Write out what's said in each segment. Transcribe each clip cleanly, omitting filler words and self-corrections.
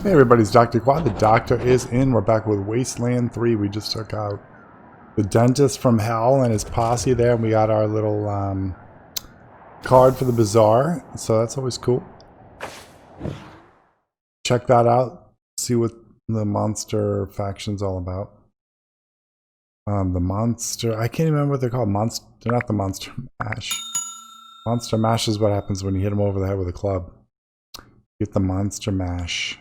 Hey everybody, it's Dr. Quad. The doctor is in. We're back with Wasteland 3. We just took out the dentist from hell and his posse there. And we got our little card for the bazaar. So that's always cool. Check that out. See what the monster faction's all about. The monster... I can't even remember what they're called. Monster... They're not the monster mash. Monster mash is what happens when you hit them over the head with a club. Get the monster mash.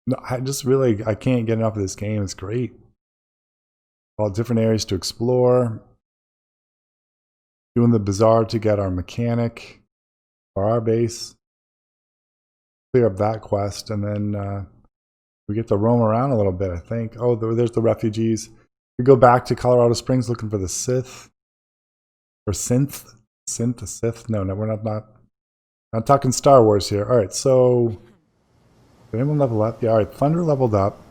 No, I can't get enough of this game. It's great. All different areas to explore. Doing the bazaar to get our mechanic for our base. Clear up that quest, and then we get to roam around a little bit, I think. Oh, there's the refugees. We go back to Colorado Springs looking for the Sith. Or Synth? Sith? No, we're not talking Star Wars here. Alright, so... Did anyone level up? Yeah, alright. Thunder leveled up.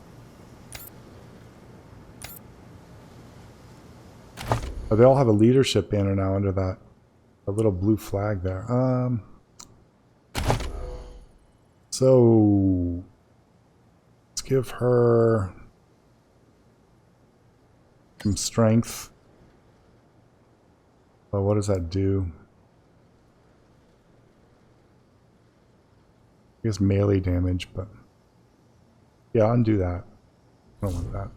Oh, they all have a leadership banner now under that little blue flag there. So... Let's give her... some strength. Oh, what does that do? I guess melee damage, but yeah, undo that. I don't want that.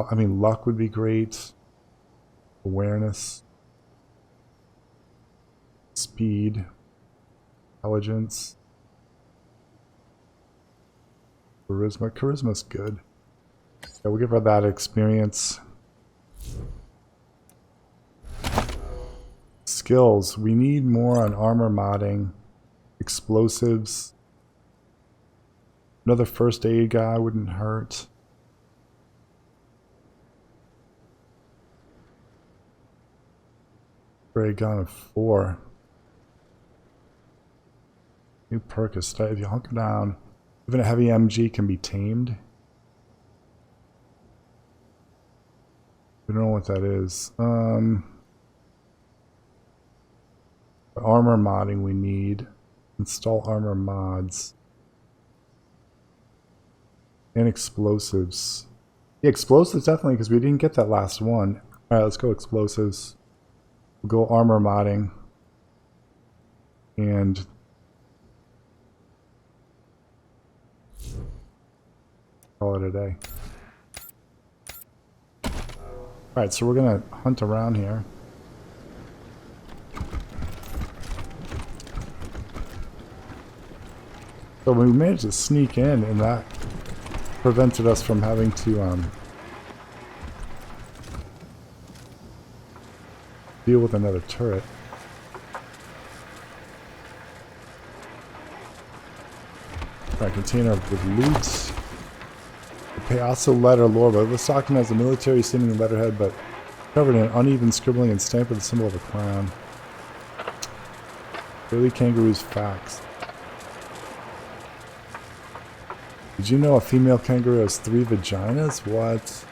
I mean, luck would be great. Awareness, speed, intelligence, charisma. Charisma's good. Yeah, we'll give her that experience. Skills. We need more on armor modding, explosives. Another first aid guy wouldn't hurt. Ray gun of 4. New perk is if you hunker down. Even a heavy MG can be tamed. We don't know what that is. Armor modding we need. Install armor mods. And explosives. Yeah, explosives definitely, because we didn't get that last one. Alright, let's go explosives. We'll go armor modding. And... call it a day. Alright, so we're gonna hunt around here. So we managed to sneak in, and that prevented us from having to deal with another turret. Alright, container with loot. The Payaso letter lore, but this document has a military seeming letterhead, but covered in uneven scribbling and stamped with the symbol of a crown. Billy Kangaroo's facts. Did you know a female kangaroo has 3 vaginas? What?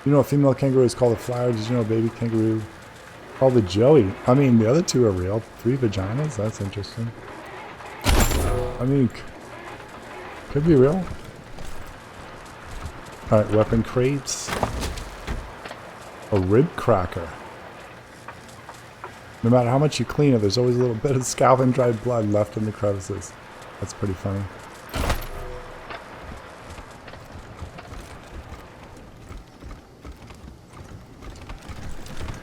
You know a female kangaroo is called a flower? Did you know a baby kangaroo called a joey? I mean, the other 2 are real. 3 vaginas? That's interesting. I mean, could be real. Alright, weapon crates. A rib cracker. No matter how much you clean it, there's always a little bit of scalding dried blood left in the crevices. That's pretty funny.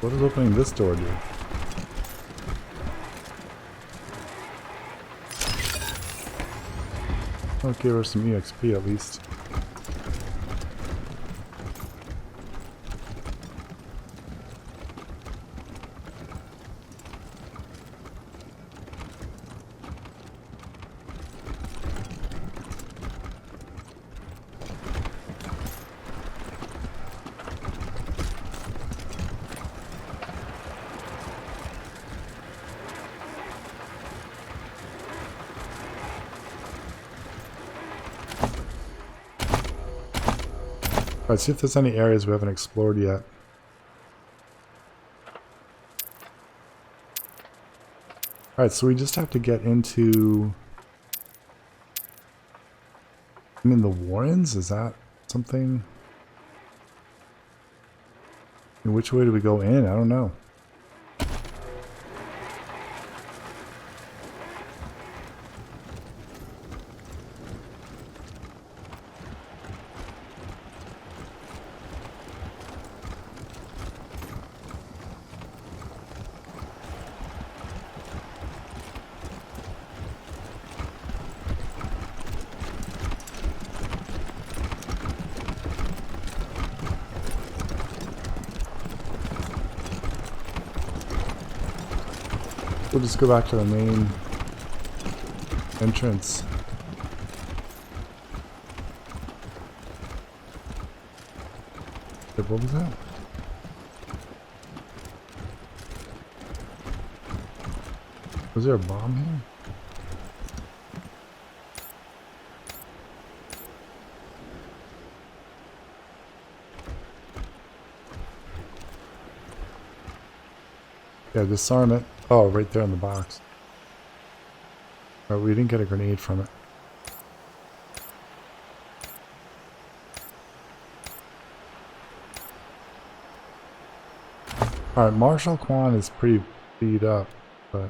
What does opening this door do? I'll give her some EXP at least. Alright, see if there's any areas we haven't explored yet. Alright, so we just have to get into I mean, the Warrens, is that something? Which way do we go in? I don't know. We'll just go back to the main entrance. What was that? Was there a bomb here? Yeah, disarm it. Oh, right there in the box. Alright, we didn't get a grenade from it. Alright, Marshall Kwan is pretty beat up, but...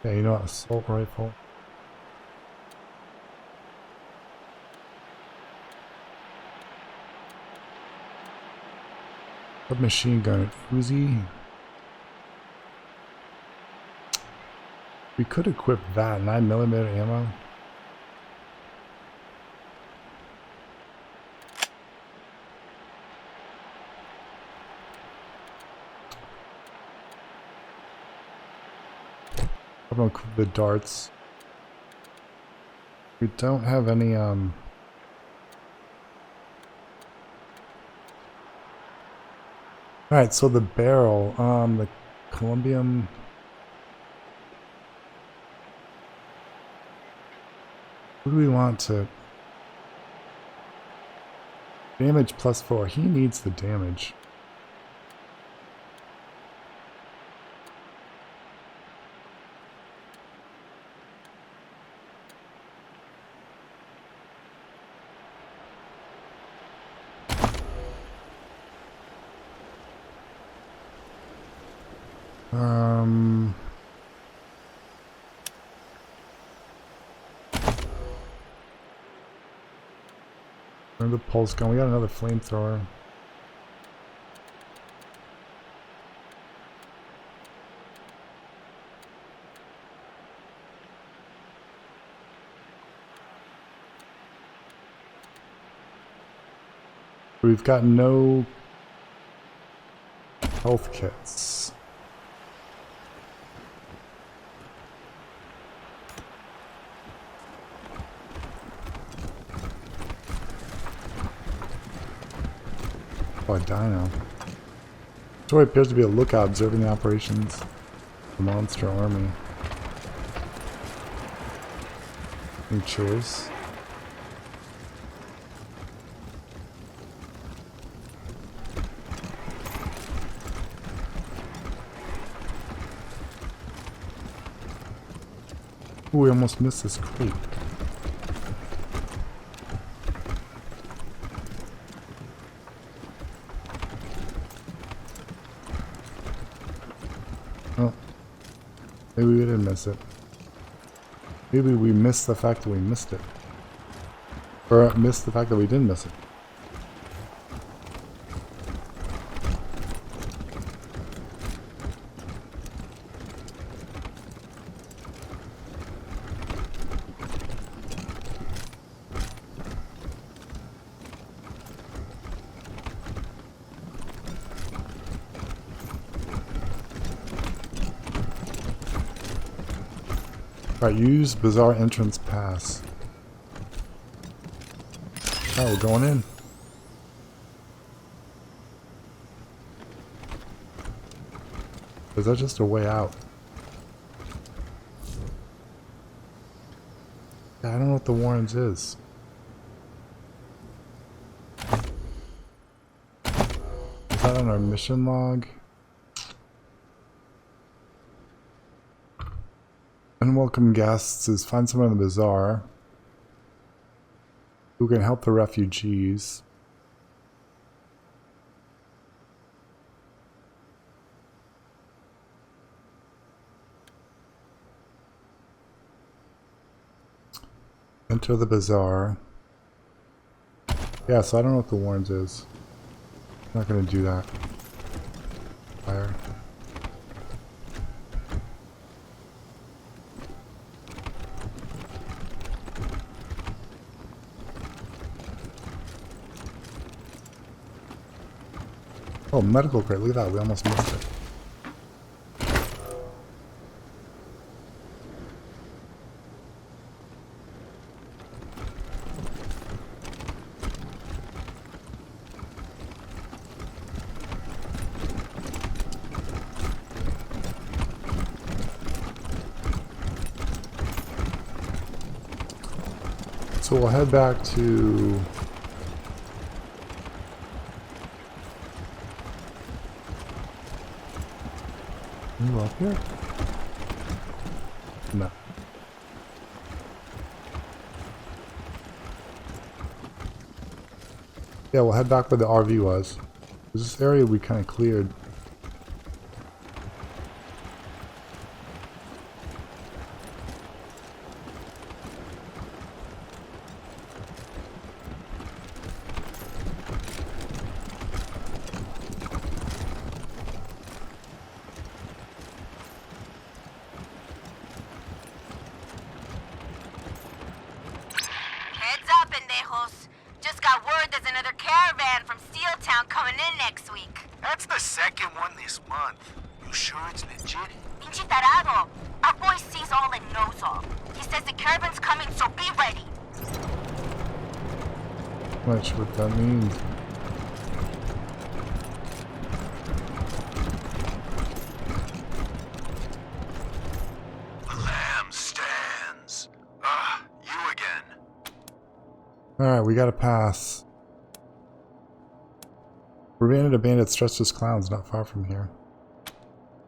Yeah, you know what? Assault rifle. Submachine gun, Uzi. We could equip that 9mm ammo. I'm gonna equip the darts. We don't have any Alright, so the barrel, the Columbium. What do we want to... Damage +4. He needs the damage. The pulse gun. We got another flamethrower. We've got no health kits. Oh, a dino. Story appears to be a lookout observing the operations of the monster army. Any choice? Ooh, we almost missed this creep. Oh, maybe we didn't miss it. Maybe we missed the fact that we missed it. Or missed the fact that we didn't miss it. Alright, use bizarre entrance pass. Oh, we're going in. Is that just a way out? Yeah, I don't know what the Warrens is. Is that on our mission log? And unwelcome guests is find someone in the bazaar who can help the refugees. Enter the bazaar. Yeah, so I don't know what the warrant is. I'm not going to do that. Fire. Oh, medical crate. Look at that. We almost missed it. So we'll head back to... You up here? No. Yeah, we'll head back where the RV was. This area we kind of cleared. Just got word there's another caravan from Steeltown coming in next week. That's the second one this month. You sure it's legit? Pinche tarado. Our boy sees all and knows all. He says the caravan's coming, so be ready. Not sure what that means. The lamb stands. Ah, you again. Alright, we gotta pass. Abandoned bandits dressed as clowns not far from here.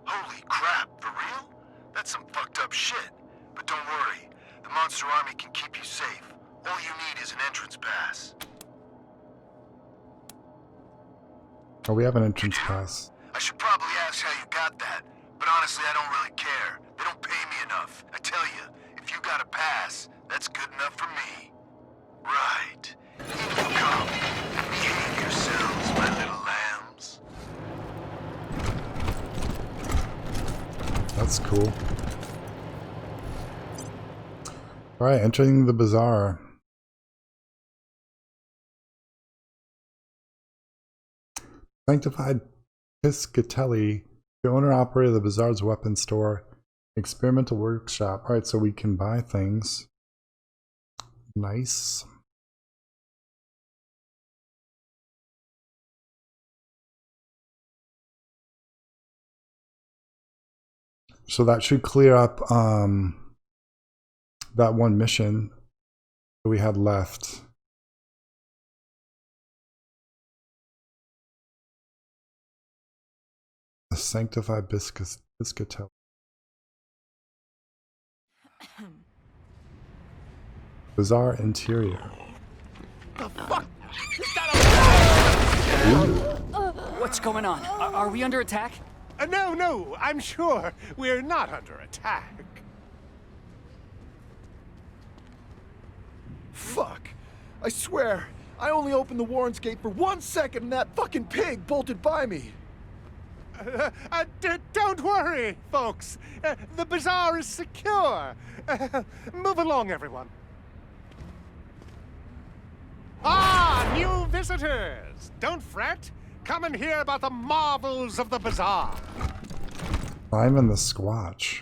Holy crap, for real? That's some fucked up shit. But don't worry, the Monster Army can keep you safe. All you need is an entrance pass. Oh, we have an entrance pass. I should probably ask how you got that, but honestly I don't really care. They don't pay me enough. I tell you, if you got a pass, that's good enough for me. Right. In you come. Behave yourselves, my little lambs. That's cool. Alright, entering the bazaar. Sanctified Piscatelli, the owner operator of the bazaar's weapons store, experimental workshop. Alright, so we can buy things. Nice. So that should clear up that one mission that we had left. The Sanctified Piscatelli. Bazaar interior. The fuck? What's going on? Are we under attack? No, I'm sure we're not under attack. Fuck. I swear, I only opened the Warren's gate for 1 second and that fucking pig bolted by me. Don't worry, folks. The bazaar is secure. Move along, everyone. Ah, new visitors. Don't fret. Come and hear about the marvels of the bazaar. I'm in the Squatch.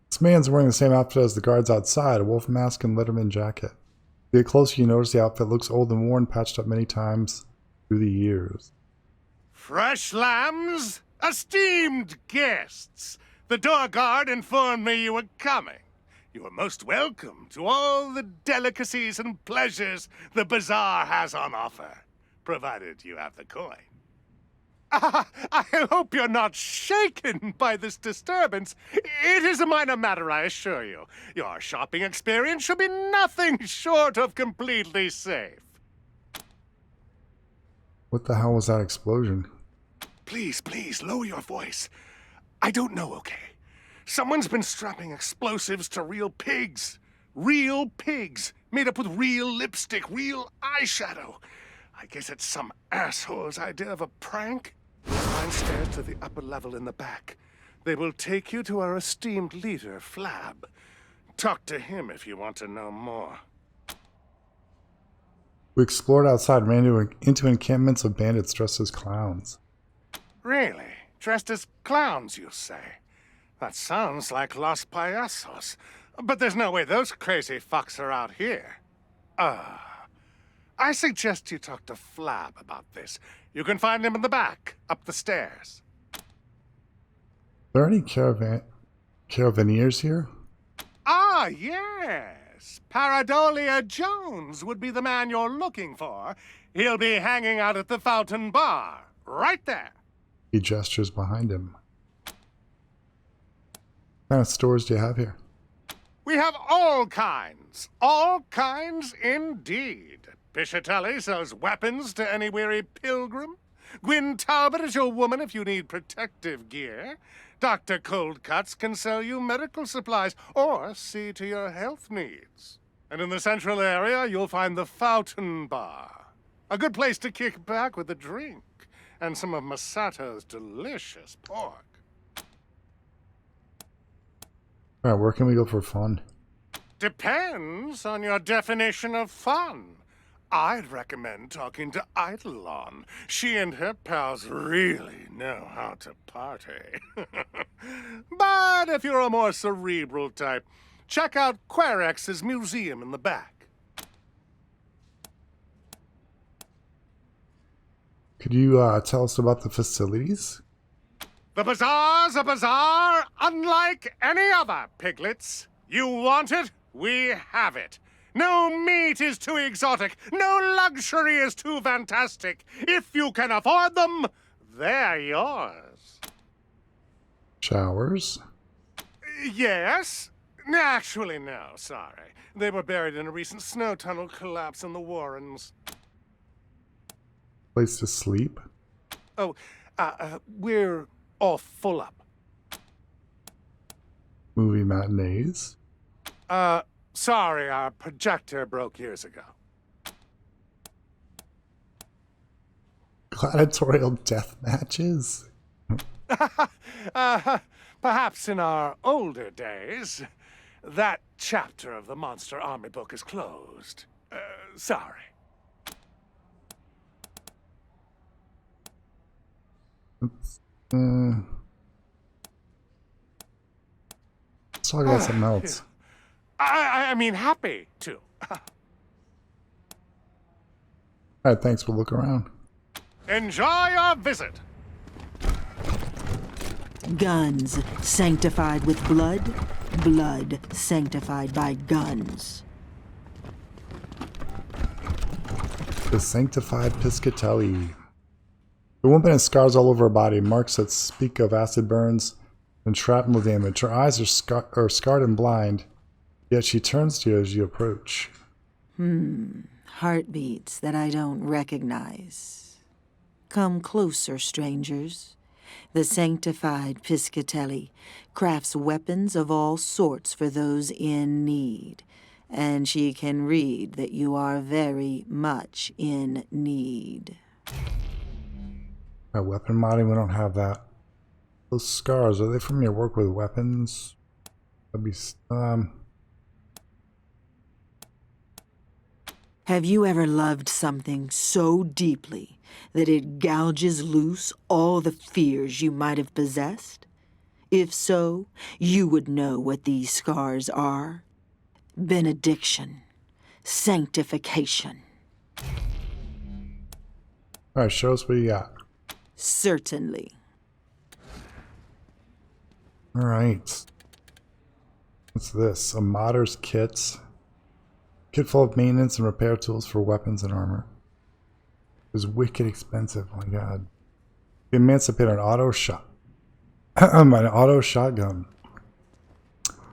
This man's wearing the same outfit as the guards outside, a wolf mask and letterman jacket. If you get closer, you notice the outfit looks old and worn, patched up many times through the years. Fresh lambs, esteemed guests. The door guard informed me you were coming. You are most welcome to all the delicacies and pleasures the bazaar has on offer, provided you have the coin. I hope you're not shaken by this disturbance. It is a minor matter, I assure you. Your shopping experience should be nothing short of completely safe. What the hell was that explosion? Please, please, lower your voice. I don't know, okay? Someone's been strapping explosives to real pigs. Real pigs, made up with real lipstick, real eyeshadow. I guess it's some asshole's idea of a prank. Climb stairs to the upper level in the back. They will take you to our esteemed leader, Flab. Talk to him if you want to know more. We explored outside and ran into encampments of bandits dressed as clowns. Really? Dressed as clowns, you say? That sounds like Los Payasos. But there's no way those crazy fucks are out here. I suggest you talk to Flab about this. You can find him in the back, up the stairs. Are there any caravaneers here? Ah, yes. Paradolia Jones would be the man you're looking for. He'll be hanging out at the Fountain Bar, right there. He gestures behind him. What kind of stores do you have here? We have all kinds indeed. Piscitelli sells weapons to any weary pilgrim. Gwyn Talbot is your woman if you need protective gear. Dr. Coldcuts can sell you medical supplies or see to your health needs. And in the central area, you'll find the Fountain Bar. A good place to kick back with a drink and some of Masato's delicious pork. Alright, where can we go for fun? Depends on your definition of fun. I'd recommend talking to Eidolon. She and her pals really know how to party. But if you're a more cerebral type, check out Querex's museum in the back. Could you tell us about the facilities? The bazaar's a bazaar unlike any other, piglets. You want it? We have it. No meat is too exotic. No luxury is too fantastic. If you can afford them, they're yours. Showers? Yes? Actually, no, sorry. They were buried in a recent snow tunnel collapse in the Warrens. Place to sleep? Oh, we're all full up. Movie matinees? Sorry, our projector broke years ago. Gladiatorial death matches? Perhaps in our older days, that chapter of the Monster Army book is closed. Sorry. Let's talk about something else. I mean, happy to. Alright, thanks. We'll look around. Enjoy your visit. Guns sanctified with blood, blood sanctified by guns. The sanctified Piscitelli. The woman has scars all over her body, marks that speak of acid burns and shrapnel damage. Her eyes are scarred and blind, yet she turns to you as you approach. Heartbeats that I don't recognize. Come closer, strangers. The sanctified Piscitelli crafts weapons of all sorts for those in need, and she can read that you are very much in need. Weapon modding, we don't have that. Those scars, are they from your work with weapons? That'd be, Have you ever loved something so deeply that it gouges loose all the fears you might have possessed? If so, you would know what these scars are. Benediction. Sanctification. Alright, show us what you got. Certainly. Alright. What's this? A modder's kit. Kit full of maintenance and repair tools for weapons and armor. It was wicked expensive, oh my god. Emancipate an auto shot. An auto shotgun.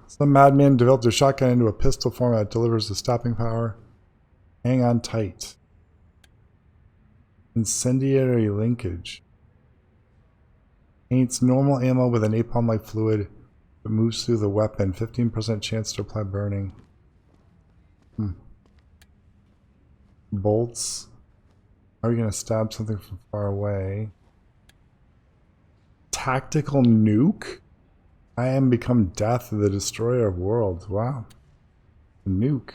Some madman developed a shotgun into a pistol form that delivers the stopping power. Hang on tight. Incendiary linkage. Paints normal ammo with a napalm-like fluid that moves through the weapon. 15% chance to apply burning. Bolts. How are you going to stab something from far away? Tactical nuke? I am become death, the destroyer of worlds. Wow. Nuke.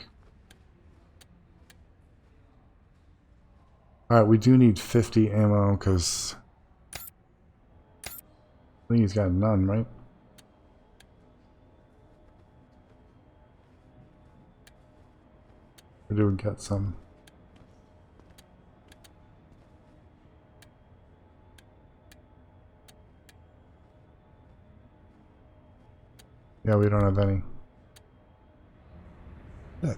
Alright, we do need 50 ammo because I think he's got none, right? Or do we get some? Yeah, we don't have any. Good.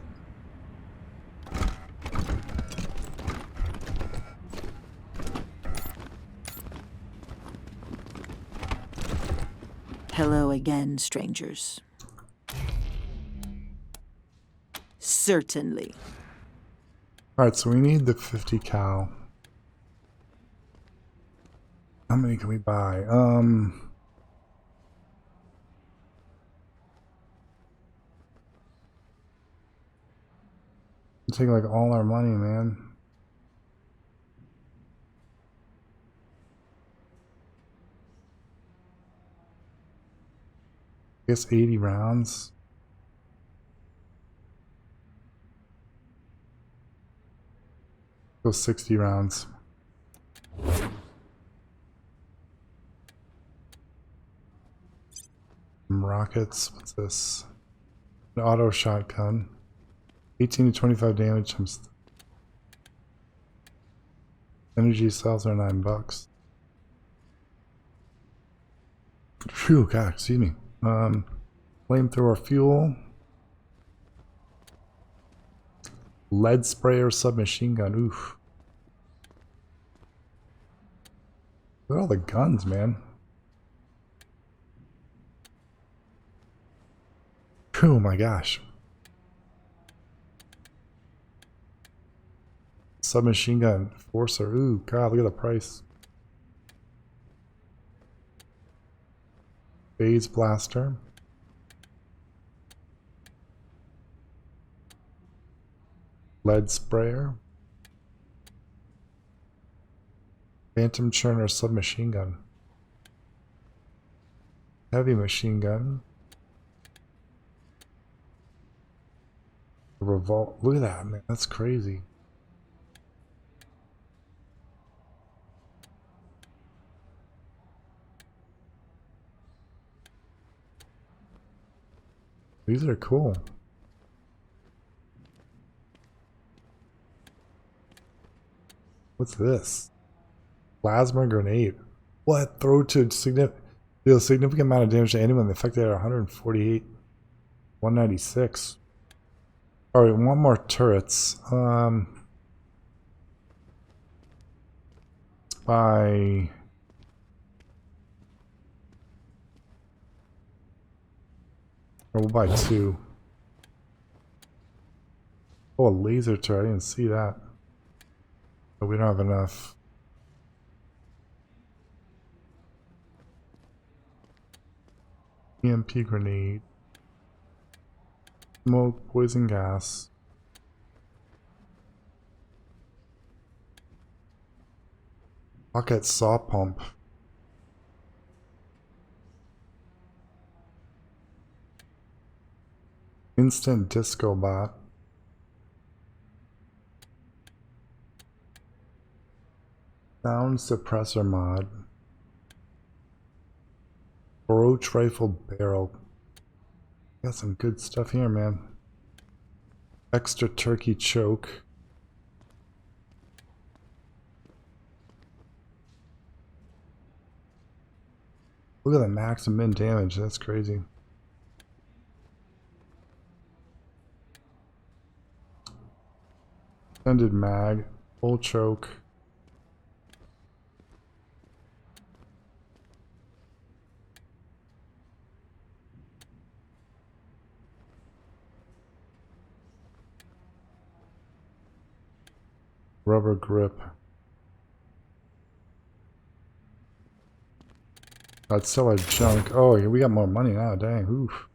Hello again, strangers. Certainly. Alright, so we need the 50 cal. How many can we buy? Take like all our money, man. I guess 80 rounds. Go 60 rounds. Rockets. What's this? An auto shotgun. 18 to 25 damage times. Energy cells are $9. Phew, God, excuse me. Flamethrower fuel. Lead sprayer submachine gun. Oof. Look at all the guns, man. Oh my gosh. Submachine gun. Forcer. Ooh, God, look at the price. Phase blaster. Lead sprayer. Phantom churner submachine gun. Heavy machine gun. Revolt. Look at that, man. That's crazy. These are cool. What's this? Plasma grenade. What? Throw to deal a significant amount of damage to anyone affected at 148. 196. Alright, one more turrets. By or we'll buy 2. Oh, a laser turret. I didn't see that. But we don't have enough. EMP grenade. Smoke, poison gas. Pocket saw pump. Instant disco bot. Sound suppressor mod. Roach rifle barrel. Got some good stuff here, man. Extra turkey choke. Look at the max and min damage. That's crazy. Extended mag. Full choke. Rubber grip. I'd sell our junk. Oh, yeah, we got more money now. Dang. Oof.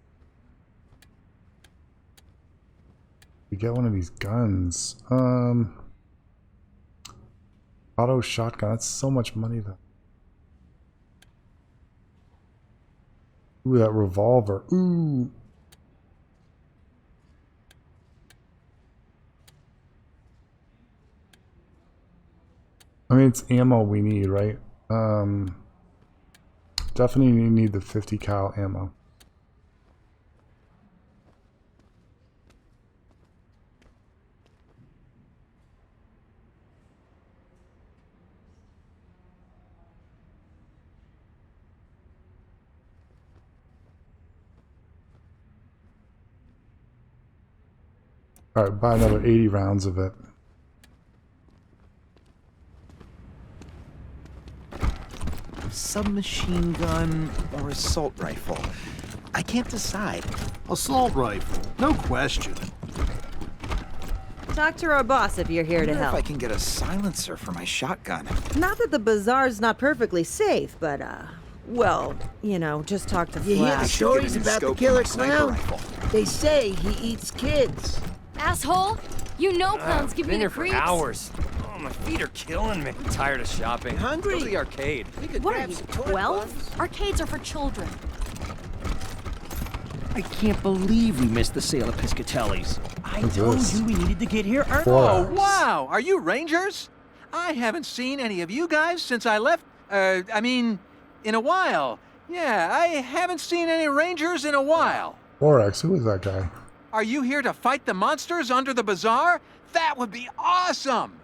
We get one of these guns. Auto shotgun. That's so much money though. Ooh, that revolver. Ooh. I mean, it's ammo we need, right? Definitely need the 50 cal ammo. Alright, buy another 80 rounds of it. Submachine gun or assault rifle? I can't decide. Assault rifle, no question. Talk to our boss if you're here I to wonder help. if I can get a silencer for my shotgun. Not that the bazaar's not perfectly safe, but, well, you know, just talk to You hear the Flash. stories Get a new about the scope for killer my sniper clown? rifle. They say he eats kids. Asshole! You know clowns give me Been the here for creeps. hours. Oh, my feet are killing me. I'm tired of shopping. Hungry? Go to the arcade. We could What are grab you, some toy 12? buns. Arcades are for children. I can't believe we missed the sale of Piscatelli's. I What's told this? you we needed to get here early. Four. Oh, wow! Are you Rangers? I haven't seen any of you guys since I left. I mean, in a while. Yeah, I haven't seen any Rangers in a while. Forex, who is that guy? Are you here to fight the monsters under the bazaar? That would be awesome!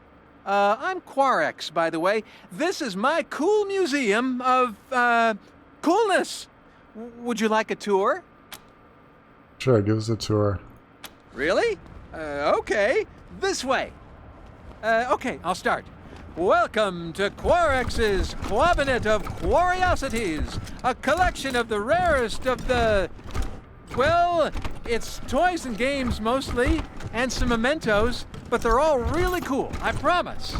I'm Quarex, by the way. This is my cool museum of, coolness. Would you like a tour? Sure, give us a tour. Really? Okay. This way. Okay, I'll start. Welcome to Quarex's Quabinet of Curiosities, a collection of the rarest of the... Well, it's toys and games mostly, and some mementos, but they're all really cool, I promise.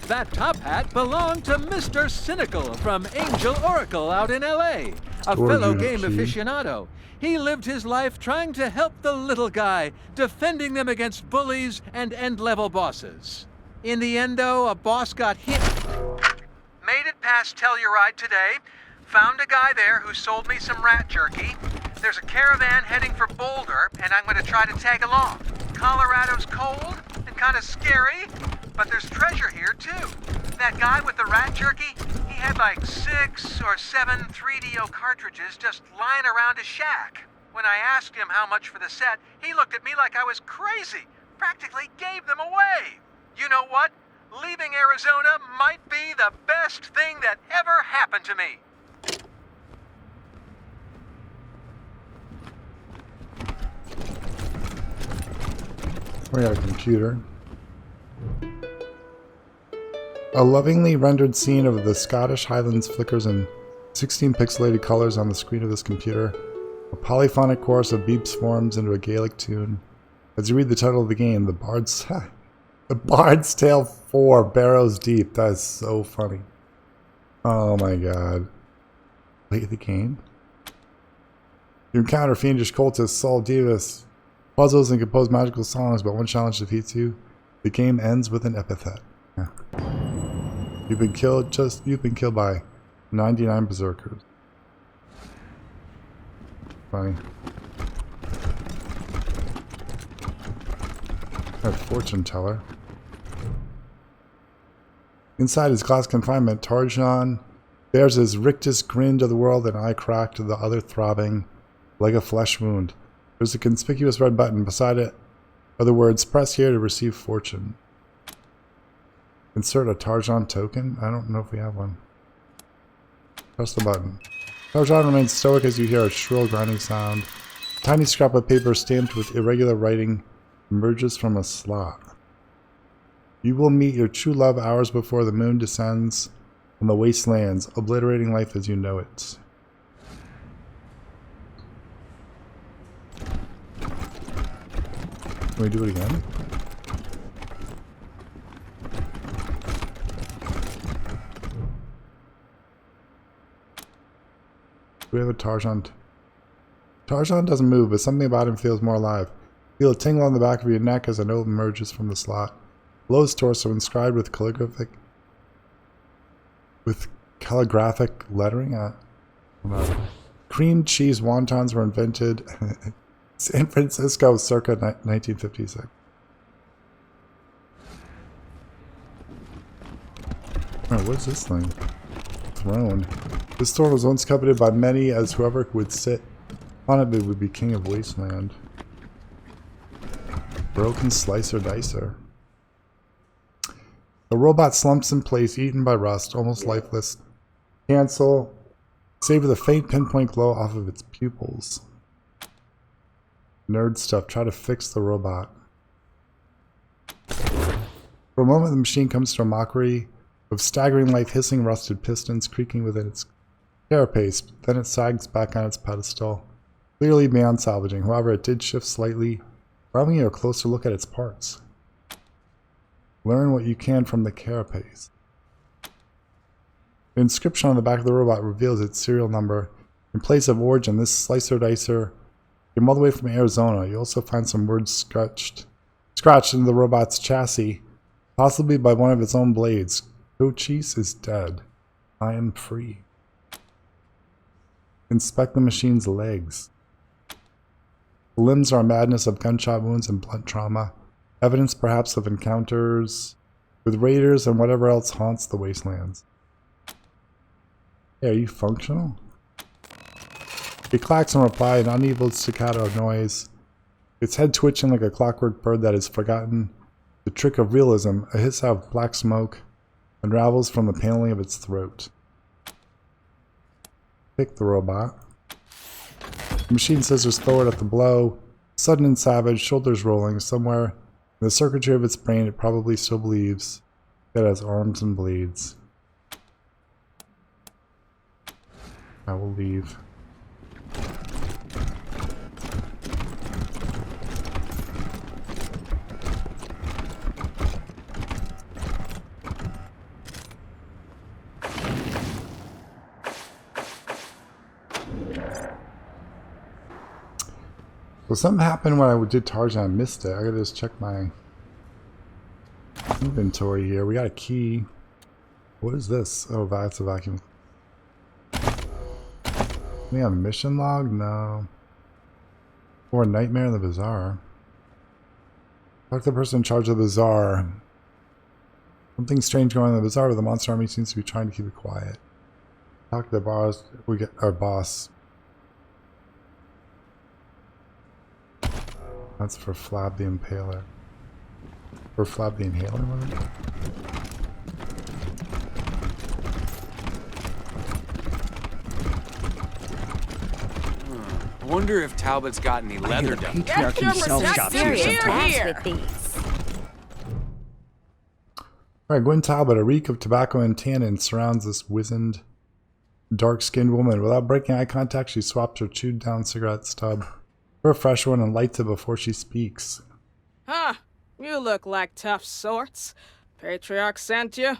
That top hat belonged to Mr. Cynical from Angel Oracle out in L.A., a Storage fellow unit game key. aficionado. He lived his life trying to help the little guy, defending them against bullies and end-level bosses. In the end, though, a boss got hit. Made it past Telluride today. Found a guy there who sold me some rat jerky. There's a caravan heading for Boulder, and I'm going to try to tag along. Colorado's cold and kind of scary, but there's treasure here, too. That guy with the rat jerky, he had like 6 or 7 3DO cartridges just lying around his shack. When I asked him how much for the set, he looked at me like I was crazy. Practically gave them away. You know what? Leaving Arizona might be the best thing that ever happened to me. We got a computer. A lovingly rendered scene of the Scottish Highlands flickers in 16 pixelated colors on the screen of this computer. A polyphonic chorus of beeps forms into a Gaelic tune. As you read the title of the game, The Bard's Tale 4 Barrows Deep. That is so funny. Oh my god. Play the game? You encounter fiendish cultists, solve divas, puzzles, and compose magical songs, but one challenge defeats you. The game ends with an epithet. Yeah. You've been killed by 99 berserkers. Funny. A fortune teller. Inside his glass confinement, Tarjan bears his rictus grin to the world, an eye cracked to the other throbbing like a flesh wound. There's a conspicuous red button. Beside it are the words, press here to receive fortune. Insert a Tarjan token? I don't know if we have one. Press the button. Tarjan remains stoic as you hear a shrill grinding sound. A tiny scrap of paper stamped with irregular writing emerges from a slot. You will meet your true love hours before the moon descends on the wastelands, obliterating life as you know it. Can we do it again? We have a Tarzan. Tarzan doesn't move, but something about him feels more alive. Feel a tingle on the back of your neck as a note emerges from the slot. Below his torso, inscribed with calligraphic lettering. Cream cheese wontons were invented in San Francisco circa 1956. Alright, what's this thing? Throne. This throne was once coveted by many, as whoever would sit on it would be king of Wasteland. Broken slicer dicer. The robot slumps in place, eaten by rust, almost lifeless. Cancel. Save with a faint pinpoint glow off of its pupils. Nerd stuff. Try to fix the robot. For a moment, the machine comes to a mockery of staggering life, hissing rusted pistons creaking within its carapace. Then it sags back on its pedestal, clearly beyond salvaging. However, it did shift slightly, allowing you a closer look at its parts. Learn what you can from the carapace. The inscription on the back of the robot reveals its serial number. In place of origin, this slicer dicer came all the way from Arizona. You also find some words scratched into the robot's chassis, possibly by one of its own blades. Cochise is dead. I am free. Inspect the machine's legs. The limbs are a madness of gunshot wounds and blunt trauma. Evidence perhaps of encounters with raiders and whatever else haunts the wastelands. Hey, are you functional? It clacks in reply, an uneven staccato noise. Its head twitching like a clockwork bird that has forgotten the trick of realism. A hiss out of black smoke unravels from the paneling of its throat. Pick the robot. The machine scissors forward at the blow. Sudden and savage, shoulders rolling. Somewhere in the circuitry of its brain, it probably still believes it has arms and blades. I will leave. So something happened when I did Tarzan. I missed it. I gotta just check my inventory here. We got a key. What is this? Oh, that's a vacuum. We have a mission log? No. Or a nightmare in the bazaar. Talk to the person in charge of the bazaar. Something strange going on in the bazaar, but the monster army seems to be trying to keep it quiet. Talk to the boss. We get our boss. That's for Flab the Impaler. For Flab the Inhaler, what? Wonder if Talbot's got any leather done. Patriarch himself got with these. Alright, Gwen Talbot, a reek of tobacco and tannin surrounds this wizened, dark-skinned woman. Without breaking eye contact, she swaps her chewed-down cigarette stub for a fresh one and lights it before she speaks. Huh, you look like tough sorts. Patriarch sent you.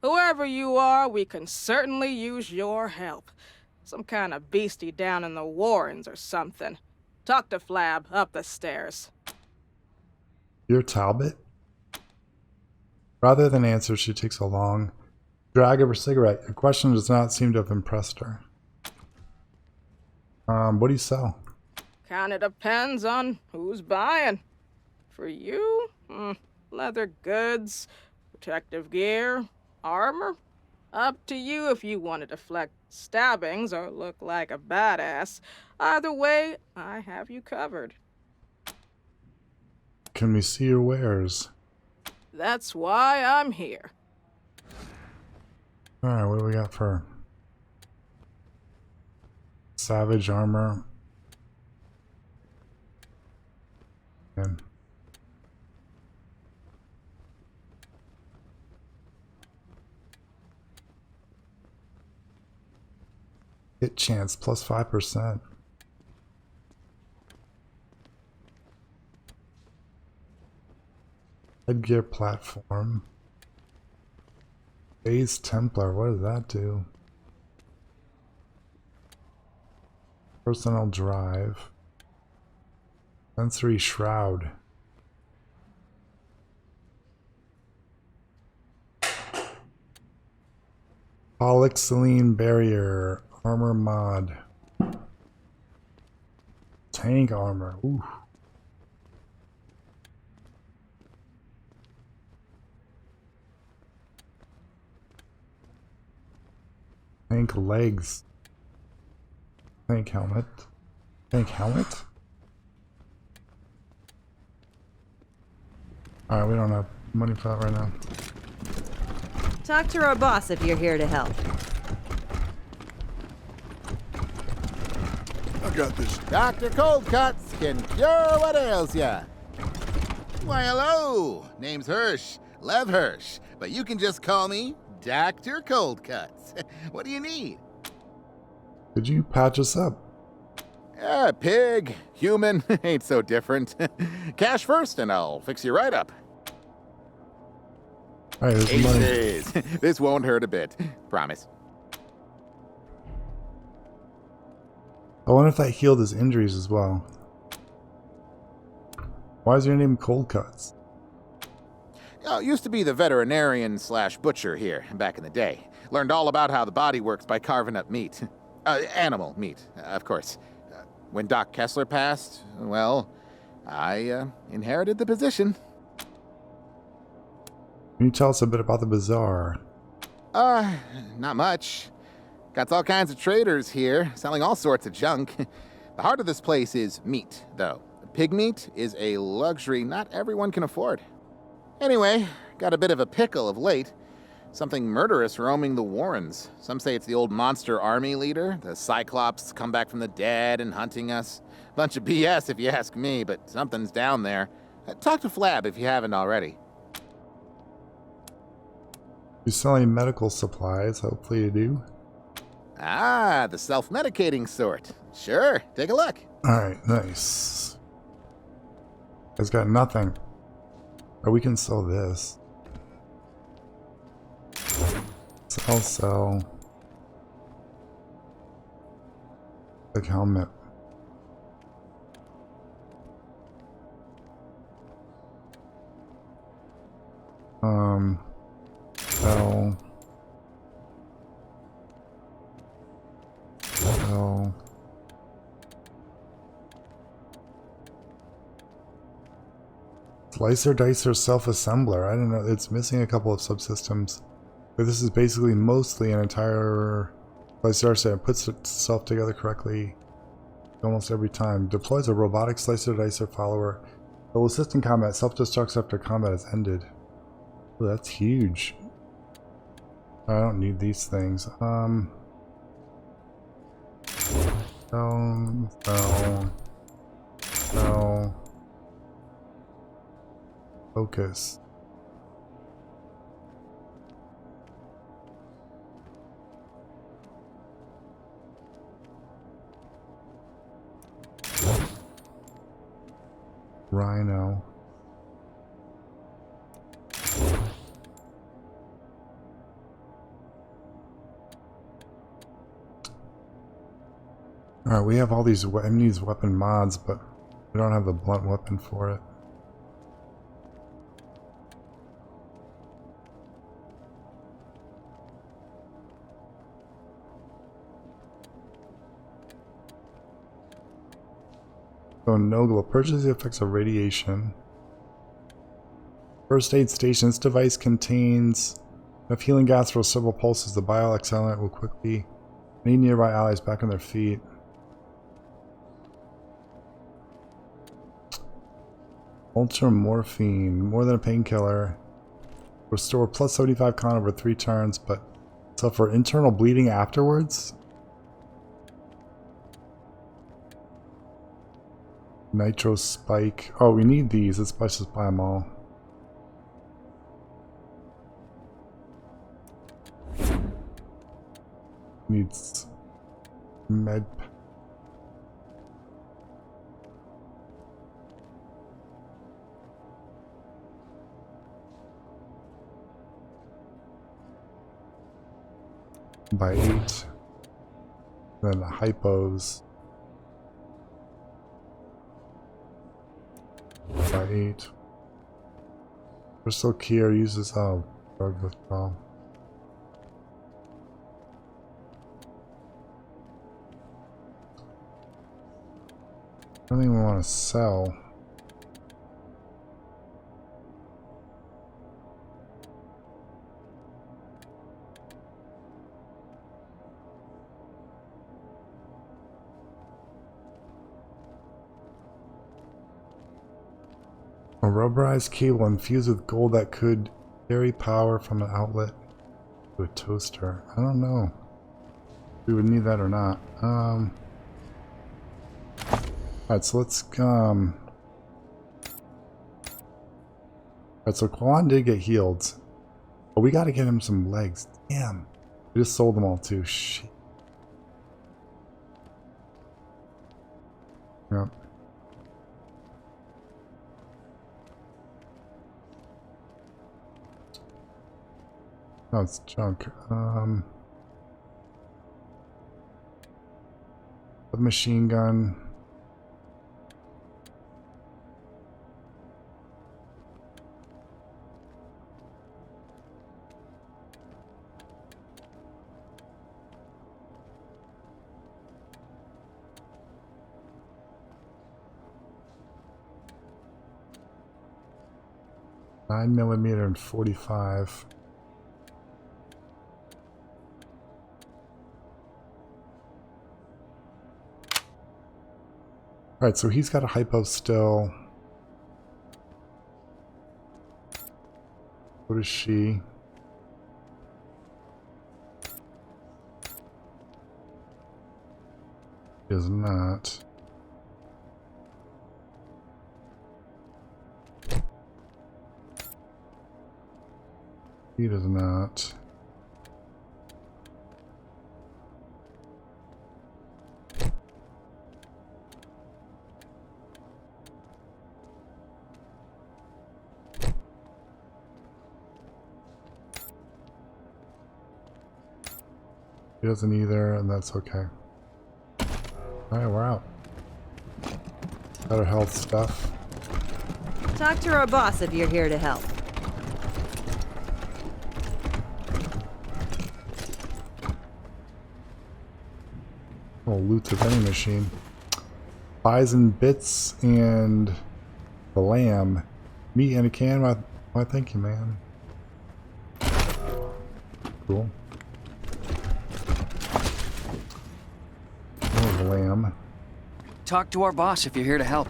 Whoever you are, we can certainly use your help. Some kind of beastie down in the Warrens or something. Talk to Flab up the stairs. You're Talbot? Rather than answer, she takes a long drag of her cigarette. Your question does not seem to have impressed her. What do you sell? Kinda depends on who's buying. For you, leather goods, protective gear, armor. Up to you if you want to deflect stabbings or look like a badass. Either way, I have you covered. Can we see your wares? That's why I'm here. Alright, what do we got for savage armor? And hit chance plus 5%. Headgear platform. Phase Templar, what does that do? Personal drive. Sensory shroud. Polyxylene barrier. Armor mod. Tank armor. Ooh. Tank legs. Tank helmet. Tank helmet? Alright, we don't have money for that right now. Talk to our boss if you're here to help. I got this. Dr. Cold Cuts can cure what ails ya. Why, hello. Name's Hirsch. Lev Hirsch. But you can just call me Dr. Cold Cuts. What do you need? Could you patch us up? Pig, human, ain't so different. Cash first and I'll fix you right up. Alright, there's 8 money. days. This won't hurt a bit. Promise. I wonder if that healed his injuries as well. Why is your name Cold Cuts? Oh, used to be the veterinarian / butcher here back in the day. Learned all about how the body works by carving up meat. Animal meat, of course. When Doc Kessler passed, well, I inherited the position. Can you tell us a bit about the bazaar? Not much. Got all kinds of traders here, selling all sorts of junk. The heart of this place is meat, though. Pig meat is a luxury not everyone can afford. Anyway, got a bit of a pickle of late. Something murderous roaming the Warrens. Some say it's the old monster army leader, the Cyclops come back from the dead and hunting us. Bunch of BS if you ask me, but something's down there. Talk to Flab if you haven't already. You selling medical supplies? Hopefully you do. Ah, the self-medicating sort. Sure, take a look. Alright, nice. It's got nothing. Oh, we can sell this. Sell. Like helmet. Sell. Sell. Slicer Dicer Self-Assembler. I don't know. It's missing a couple of subsystems. But this is basically mostly an entire slicer dicer that puts itself together correctly almost every time. Deploys a robotic slicer dicer follower that will assist in combat. Self-destructs after combat has ended. Oh, that's huge. I don't need these things. No. Focus. Rhino. Alright, we have all these enemies weapon mods, but we don't have the blunt weapon for it. So Nogla purchases the effects of radiation. First aid station. This device contains enough healing gas for several pulses. The bioaccelerant will quickly need nearby allies back on their feet. Ultramorphine. More than a painkiller. Restore plus 75 con over 3 turns, but suffer internal bleeding afterwards? Nitro spike. Oh, we need these. Let's just buy them all. Needs med. by 8. Then the hypos by 8. Crystal Cure uses drug withdrawal. I don't even want to sell. A rubberized cable infused with gold that could carry power from an outlet to a toaster. I don't know if we would need that or not. Alright, so let's alright, so Quan did get healed. But we gotta get him some legs. Damn. We just sold them all too. Shit. Yep. No, it's junk. The machine gun. .9mm and 45. Alright, so he's got a hypo still. What is she? She is not. He does not. He doesn't either, and that's okay. Alright, we're out. Better health stuff. Talk to our boss if you're here to help. Oh, loot the vending machine. Bison bits and the lamb. Meat in a can. Why, thank you, man. Cool. Oh, the lamb. Talk to our boss if you're here to help.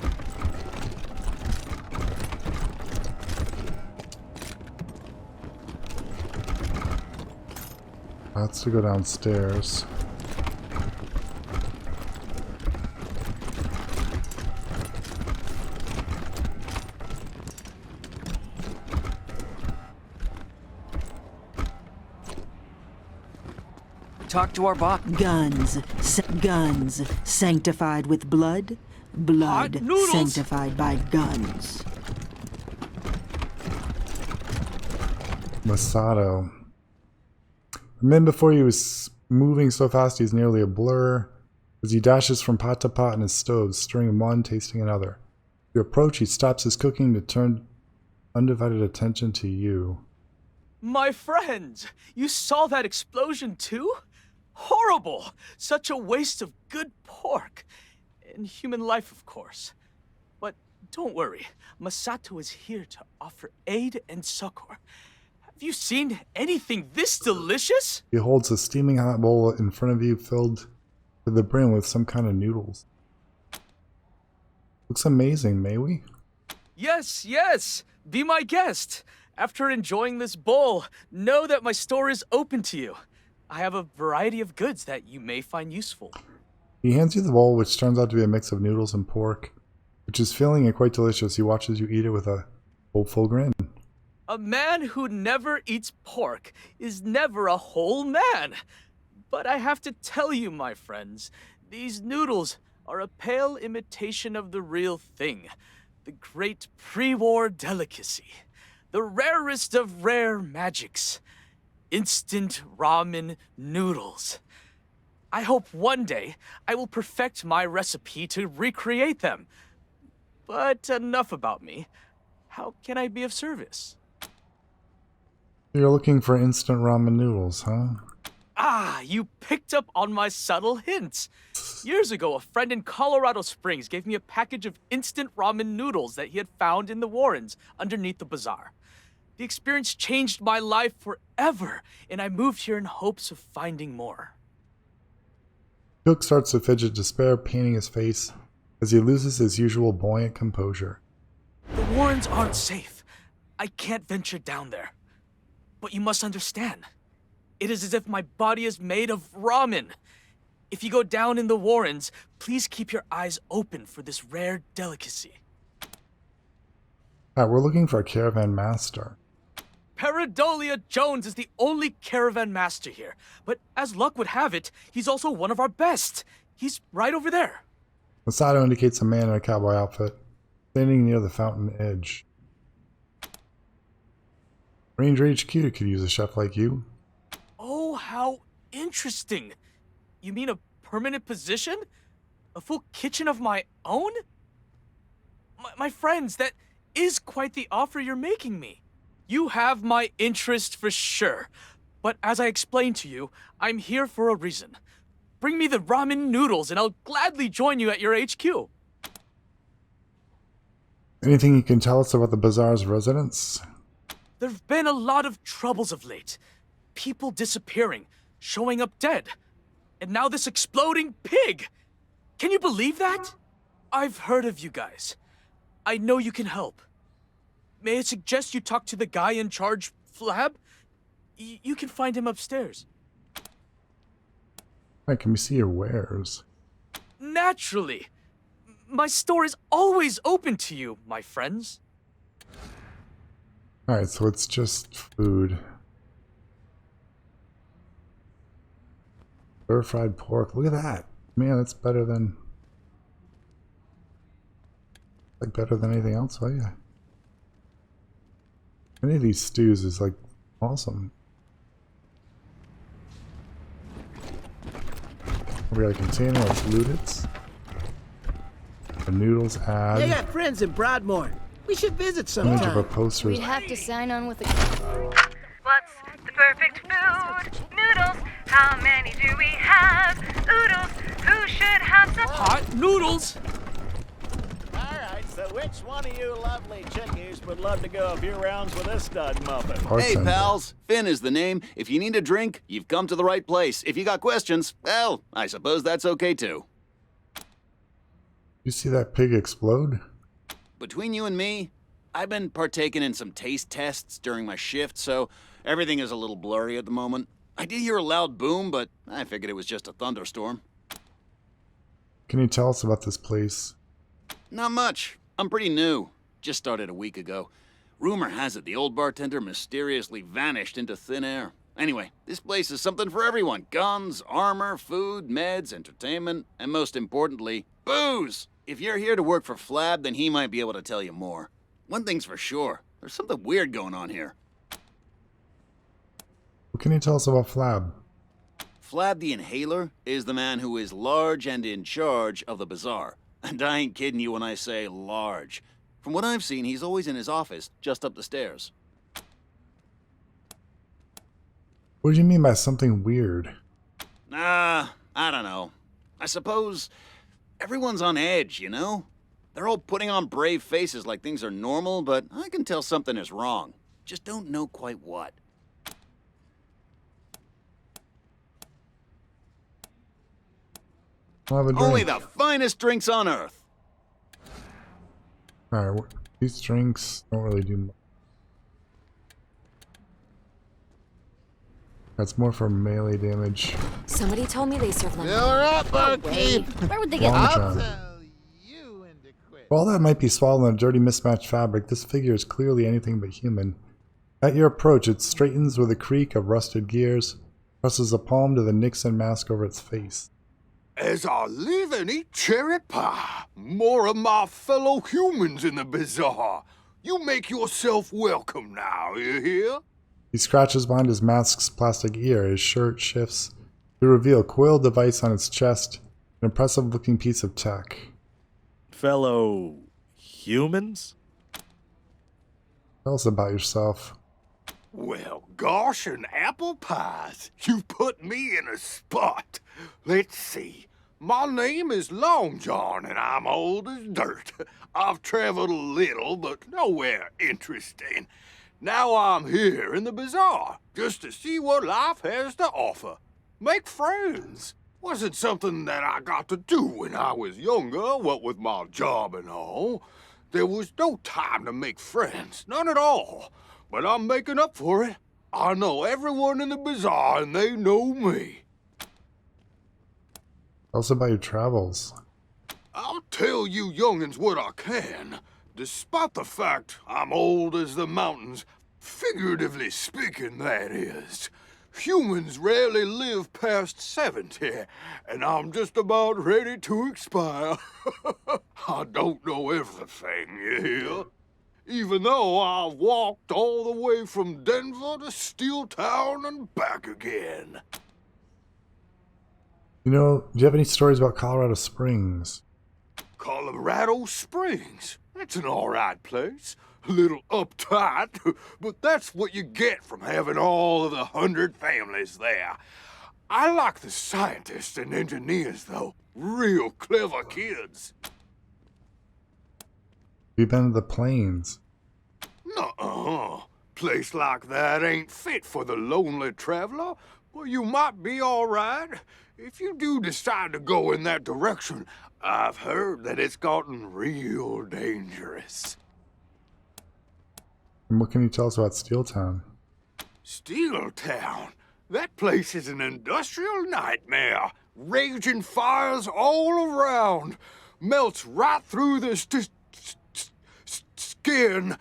That's to go downstairs. Talk to our boss. Guns. Guns. Sanctified with blood. Blood. Sanctified by guns. Masato. A minute before he was moving so fast he's nearly a blur. As he dashes from pot to pot in his stove, stirring one, tasting another. You approach, he stops his cooking to turn undivided attention to you. My friends, you saw that explosion too? Horrible! Such a waste of good pork. And human life, of course. But don't worry, Masato is here to offer aid and succor. Have you seen anything this delicious? He holds a steaming hot bowl in front of you filled to the brim with some kind of noodles. Looks amazing, may we? Yes, yes! Be my guest! After enjoying this bowl, know that my store is open to you. I have a variety of goods that you may find useful. He hands you the bowl, which turns out to be a mix of noodles and pork, which is filling and quite delicious. He watches you eat it with a hopeful grin. A man who never eats pork is never a whole man. But I have to tell you, my friends, these noodles are a pale imitation of the real thing, the great pre-war delicacy, the rarest of rare magics. instant ramen noodles. I hope one day I will perfect my recipe to recreate them. But enough about me. How can I be of service? You're looking for instant ramen noodles, huh? Ah, you picked up on my subtle hints. Years ago, a friend in Colorado Springs gave me a package of instant ramen noodles that he had found in the Warrens underneath the bazaar. The experience changed my life forever, and I moved here in hopes of finding more. Cook starts to fidget despair, painting his face as he loses his usual buoyant composure. The Warrens aren't safe. I can't venture down there. But you must understand, it is as if my body is made of ramen. If you go down in the Warrens, please keep your eyes open for this rare delicacy. We're looking for a caravan master. Paradolia Jones is the only caravan master here, but as luck would have it, he's also one of our best. He's right over there. Masato indicates a man in a cowboy outfit, standing near the fountain edge. Ranger HQ could use a chef like you. Oh, how interesting. You mean a permanent position? A full kitchen of my own? My friends, that is quite the offer you're making me. You have my interest for sure. But as I explained to you, I'm here for a reason. Bring me the ramen noodles and I'll gladly join you at your HQ. Anything you can tell us about the bazaar's residents? There've been a lot of troubles of late. People disappearing, showing up dead. And now this exploding pig! Can you believe that? I've heard of you guys. I know you can help. May I suggest you talk to the guy in charge, Flab? You can find him upstairs. Alright, can we see your wares? Naturally. My store is always open to you, my friends. Alright, so it's just food. Stir-fried pork. Look at that. Man, that's better than... like better than anything else, oh yeah. Any of these stews is like awesome. We got a container, let's loot it. The noodles add. They got friends in Broadmoor. We should visit sometime. We'd have to sign on with a... What's the perfect food? Noodles. How many do we have? Oodles. Who should have some hot noodles? Alright, so which one of you lovely chickies would love to go a few rounds with this stud muffin? Hey, pals. Finn is the name. If you need a drink, you've come to the right place. If you got questions, well, I suppose that's okay too. You see that pig explode? Between you and me, I've been partaking in some taste tests during my shift, so everything is a little blurry at the moment. I did hear a loud boom, but I figured it was just a thunderstorm. Can you tell us about this place? Not much. I'm pretty new. Just started a week ago. Rumor has it the old bartender mysteriously vanished into thin air. Anyway, this place is something for everyone. Guns, armor, food, meds, entertainment, and most importantly, booze! If you're here to work for Flab, then he might be able to tell you more. One thing's for sure, there's something weird going on here. What can you tell us about Flab? Flab the Inhaler is the man who is large and in charge of the bazaar. And I ain't kidding you when I say large. From what I've seen, he's always in his office, just up the stairs. What do you mean by something weird? I don't know. I suppose everyone's on edge, you know? They're all putting on brave faces like things are normal, but I can tell something is wrong. Just don't know quite what. I'll have a drink. Only the finest drinks on earth. Alright, these drinks don't really do much. That's more for melee damage. Somebody told me they serve lemon. You're up, barkeep. Where would they get Long that? time. While that might be swallowed in a dirty mismatched fabric, this figure is clearly anything but human. At your approach, it straightens with a creak of rusted gears, presses a palm to the Nixon mask over its face. As I live and eat cherry pie, more of my fellow humans in the bazaar. You make yourself welcome now, you hear? He scratches behind his mask's plastic ear. His shirt shifts to reveal a coiled device on its chest, an impressive-looking piece of tech. Fellow humans? Tell us about yourself. Well, gosh and apple pies, you put me in a spot. Let's see. My name is Long John, and I'm old as dirt. I've traveled a little, but nowhere interesting. Now I'm here in the bazaar, just to see what life has to offer. Make friends. Wasn't something that I got to do when I was younger, what with my job and all. There was no time to make friends, none at all. But I'm making up for it. I know everyone in the bazaar, and they know me. Tell us about your travels. I'll tell you youngins what I can. Despite the fact I'm old as the mountains, figuratively speaking, that is. Humans rarely live past 70, and I'm just about ready to expire. I don't know everything, you hear? Even though I walked all the way from Denver to Steel Town and back again. You know, do you have any stories about Colorado Springs? Colorado Springs? That's an alright place. A little uptight, but that's what you get from having all of the 100 families there. I like the scientists and engineers, though. Real clever kids. We've been to the plains. Nuh-uh. Place like that ain't fit for the lonely traveler, but you might be alright. If you do decide to go in that direction, I've heard that it's gotten real dangerous. And what can you tell us about Steel Town? Steel Town? That place is an industrial nightmare. Raging fires all around. Melts right through the skin.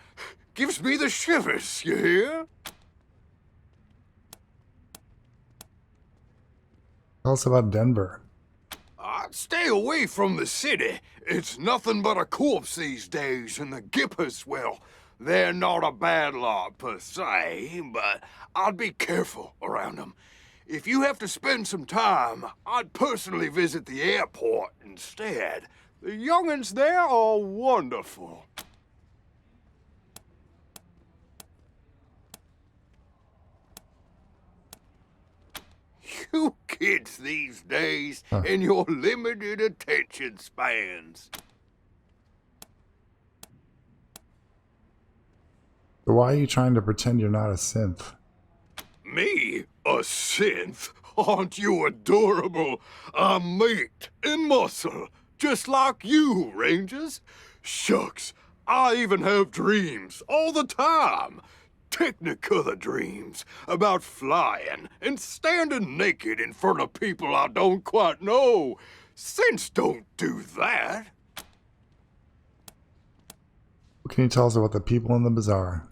Gives me the shivers, you hear? Tell us about Denver. I'd stay away from the city. It's nothing but a corpse these days, and the Gippers, well, they're not a bad lot per se, but I'd be careful around them. If you have to spend some time, I'd personally visit the airport instead. The young'uns there are wonderful. You kids these days and your limited attention spans. So why are you trying to pretend you're not a synth? Me? A synth? Aren't you adorable? I'm meat and muscle, just like you, Rangers. Shucks, I even have dreams all the time. Technicolor dreams about flying and standing naked in front of people I don't quite know. Synths don't do that. What can you tell us about the people in the bazaar?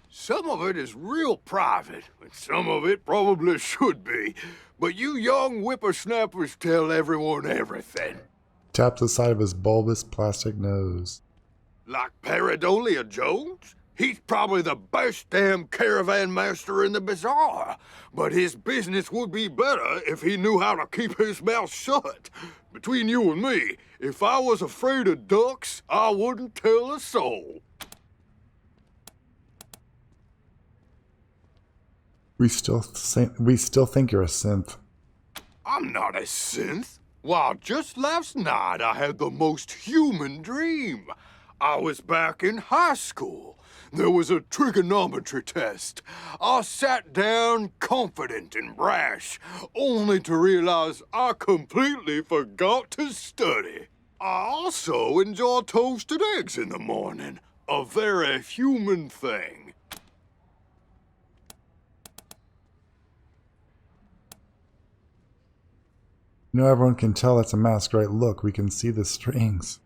Some of it is real private, and some of it probably should be. But you young whippersnappers tell everyone everything. Taps the side of his bulbous plastic nose. Like Paradolia Jones? He's probably the best damn caravan master in the bazaar. But his business would be better if he knew how to keep his mouth shut. Between you and me, if I was afraid of ducks, I wouldn't tell a soul. We still think you're a synth. I'm not a synth. Why, just last night I had the most human dream. I was back in high school. There was a trigonometry test. I sat down confident and brash, only to realize I completely forgot to study. I also enjoy toasted eggs in the morning, a very human thing. You know, everyone can tell that's a mask, right? Look, we can see the strings.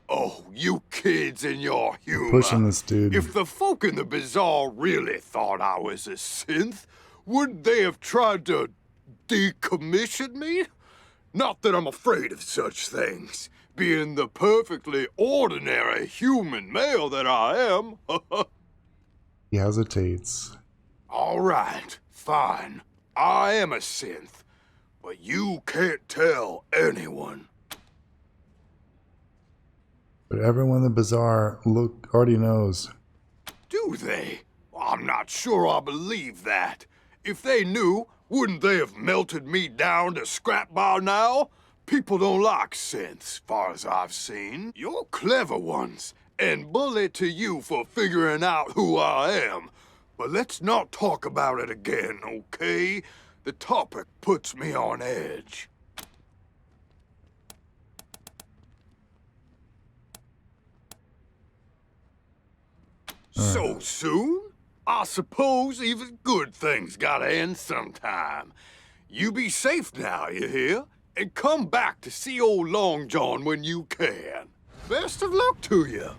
Oh, you kids and your humor. Pushing this dude. If the folk in the bazaar really thought I was a synth, wouldn't they have tried to decommission me? Not that I'm afraid of such things, being the perfectly ordinary human male that I am. He hesitates. All right, fine. I am a synth, but you can't tell anyone. But everyone in the bazaar already knows. Do they? I'm not sure I believe that. If they knew, wouldn't they have melted me down to scrap by now? People don't like synths, far as I've seen. You're clever ones, and bully to you for figuring out who I am. But let's not talk about it again, okay? The topic puts me on edge. So soon? I suppose even good things gotta end sometime. You be safe now, you hear? And come back to see old Long John when you can. Best of luck to you.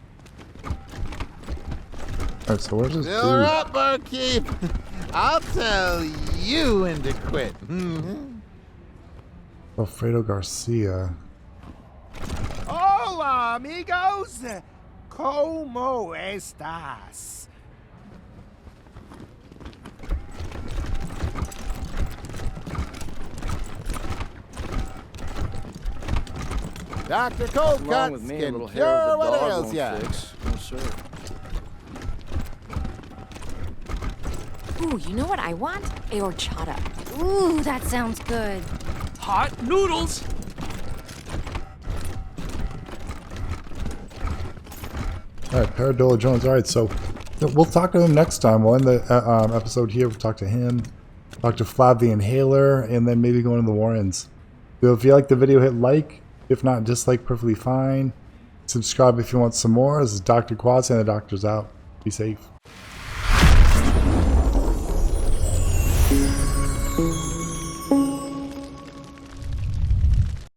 Alright, so where's this dude? Fill her up, barkeep. I'll tell you when to quit. Alfredo Garcia. Hola, amigos. ¿Cómo estás? Dr. Coldcuts can cure what ails ya. No, sir. Ooh, you know what I want? A horchata. Ooh, that sounds good. Hot noodles! Alright, Paradola Jones. Alright, so we'll talk to him next time. We'll end the episode here. We'll talk to him, talk to Flav the Inhaler, and then maybe go into the Warrens. So if you like the video, hit like. If not, dislike, perfectly fine. Subscribe if you want some more. This is Dr. Quad saying the doctor's out. Be safe.